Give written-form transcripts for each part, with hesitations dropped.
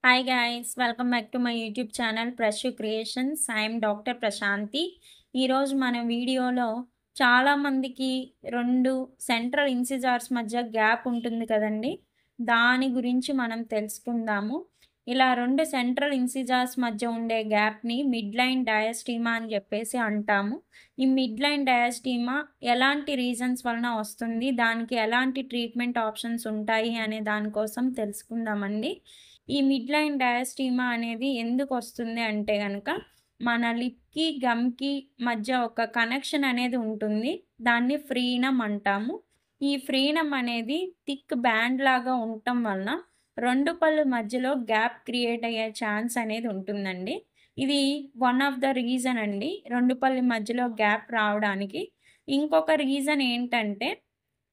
Hi guys, welcome back to my YouTube channel Prashu Creations. I am Dr. Prashanti. ఈరోజు మన వీడియోలో చాలామందికి 2 central ఇన్సిజార్స్ మధ్య గ్యాప్ ఉంటుంది కదండి. దాని గురించి మనం తెలుసుకుందాము. ఇలా 2 సెంట్రల్ ఇన్సిజార్స్ మధ్య ఉండే గ్యాప్‌ని మిడ్‌లైన్ డయాస్టీమా అని చెప్పేసి అంటాము. ఈ మిడ్‌లైన్ డయాస్టీమా ఎలాంటి రీజన్స్ వలన వస్తుంది? దానికి ఎలాంటి ట్రీట్మెంట్ ఆప్షన్స్ ఉంటాయి అనే దాని కోసం తెలుసుకుందామండి. ఈ మిడ్‌లైన్ డయాస్టీమా అనేది ఎందుకొస్తుంది అంటే గనక, మన లిప్‌కి, గమ్‌కి మధ్య ఒక కనెక్షన్ అనేది ఉంటుంది. దాన్ని ఫ్రీనమ్ అంటాము. ఈ ఫ్రీనమ్ అనేది థిక్ బ్యాండ్ లాగా ఉండటం వలన 2 పళ్ళు మధ్యలో గ్యాప్ క్రియేట్ అయ్యే ఛాన్స్ అనేది ఉంటుందండి. ఇది వన్ ఆఫ్ ద రీజన్ అండి. 2 పళ్ళ మధ్యలో గ్యాప్ రావడానికి. ఇంకొక రీజన్ ఏంటంటే,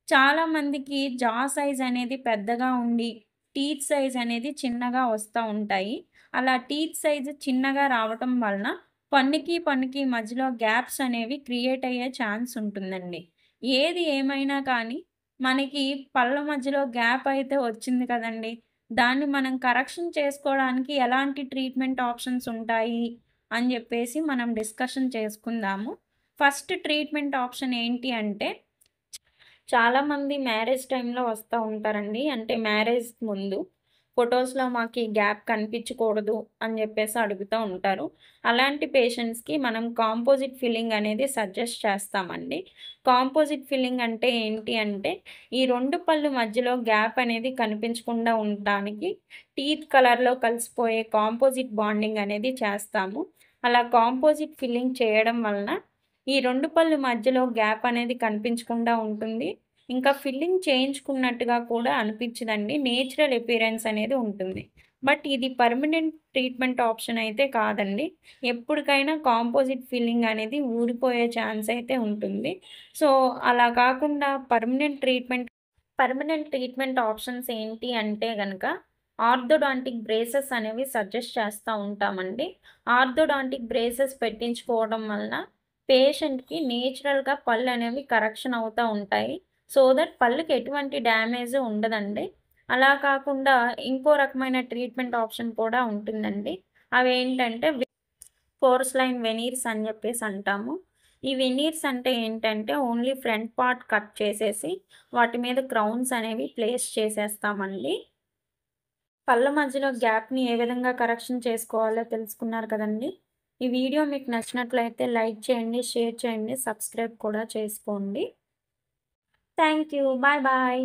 చాలామందికి జా సైజ్ అనేది పెద్దగా ఉండి, టీత్ సైజ్ అనేది చిన్నగా వస్తా ఉంటాయి. అలా టీత్ సైజ్ చిన్నగా రావటం వలన పన్నుకి మధ్యలో గ్యాప్స్ అనేవి క్రియేట్ అయ్యే ఛాన్స్ ఉంటుందండి. ఏది ఏమైనా కానీ మనకి పళ్ళ మధ్యలో గ్యాప్ అయితే వచ్చింది కదండీ! దాన్ని మనం కరెక్షన్ చేసుకోవడానికి ఎలాంటి ట్రీట్మెంట్ ఆప్షన్స్ ఉంటాయి అని జెప్పేసి మనం డిస్కషన్ చేసుకుందాము. ఫస్ట్ ట్రీట్మెంట్ ఆప్షన్ ఏంటి అంటే, చాలామంది మ్యారేజ్ టైంలో వస్తా ఉంటారండి. అంటే మ్యారేజ్ ముందు ఫొటోస్‌లో మాకీ గ్యాప్ కనిపించకూడదు అని జెప్పేసి అడుగుతా ఉంటారు. అలాంటి పేషెంట్స్‌కి మనం కాంపోజిట్ ఫిల్లింగ్ అనేది సజెస్ట్ చేస్తామండి. కాంపోజిట్ ఫిల్లింగ్ అంటే ఏంటి అంటే, ఈ 2 పళ్ళు మధ్యలో గ్యాప్ అనేది కనిపించకుండా ఉండటానికి టీత్ కలర్‌లో కలిసిపోయే కాంపోజిట్ బాండింగ్ అనేది చేస్తాము. అలా కాంపోజిట్ ఫిల్లింగ్ చేయడం వలన ఈ 2 పళ్ళు మధ్యలో గ్యాప్ అనేది కనిపించకుండా ఉంటుంది. ఇంకా ఫిల్లింగ్ చేయించుకున్నట్టుగా కూడా అనిపించదండి. నేచురల్ అపియరెన్స్ అనేది ఉంటుంది. బట్ ఇది పర్మనెంట్ ట్రీట్మెంట్ ఆప్షన్ అయితే కాదండి. ఎప్పటికైనా కాంపోజిట్ ఫిల్లింగ్ అనేది ఊడిపోయే ఛాన్స్ అయితే ఉంటుంది. సో, అలా కాకుండా పర్మనెంట్ ట్రీట్మెంట్ ఆప్షన్స్ ఏంటి అంటే గనక, ఆర్థోడాంటిక్ బ్రేసెస్ అనేవి సజెస్ట్ చేస్తా ఉంటామండి. ఆర్థోడాంటిక్ బ్రేసెస్ పెట్టించుకోవడం వలన పేషెంట్‌కి నేచురల్‌గా పళ్ళనేవి కరెక్షన్ అవుతా ఉంటాయి. సో దట్ పళ్ళకి ఎటువంటి డ్యామేజు ఉండదండి. అలా కాకుండా ఇంకో రకమైన ట్రీట్మెంట్ ఆప్షన్ కూడా ఉంటుందండి. అవేంటంటే పోర్సిలైన్ వెనీర్స్ అని చెప్పేసి అంటాము. ఈ వెనీర్స్ అంటే ఏంటంటే, ఓన్లీ ఫ్రంట్ పార్ట్ కట్ చేసేసి వాటి మీద క్రౌన్స్ అనేవి ప్లేస్ చేసేస్తామండి. పళ్ళ మధ్యలో గ్యాప్‌ని ఏ విధంగా కరెక్షన్ చేసుకోవాలో తెలుసుకున్నారు కదండీ! ఈ వీడియో మీకు నచ్చినట్లయితే లైక్ చేయండి, షేర్ చేయండి, సబ్స్క్రైబ్ కూడా చేసుకోండి. Thank you. Bye bye.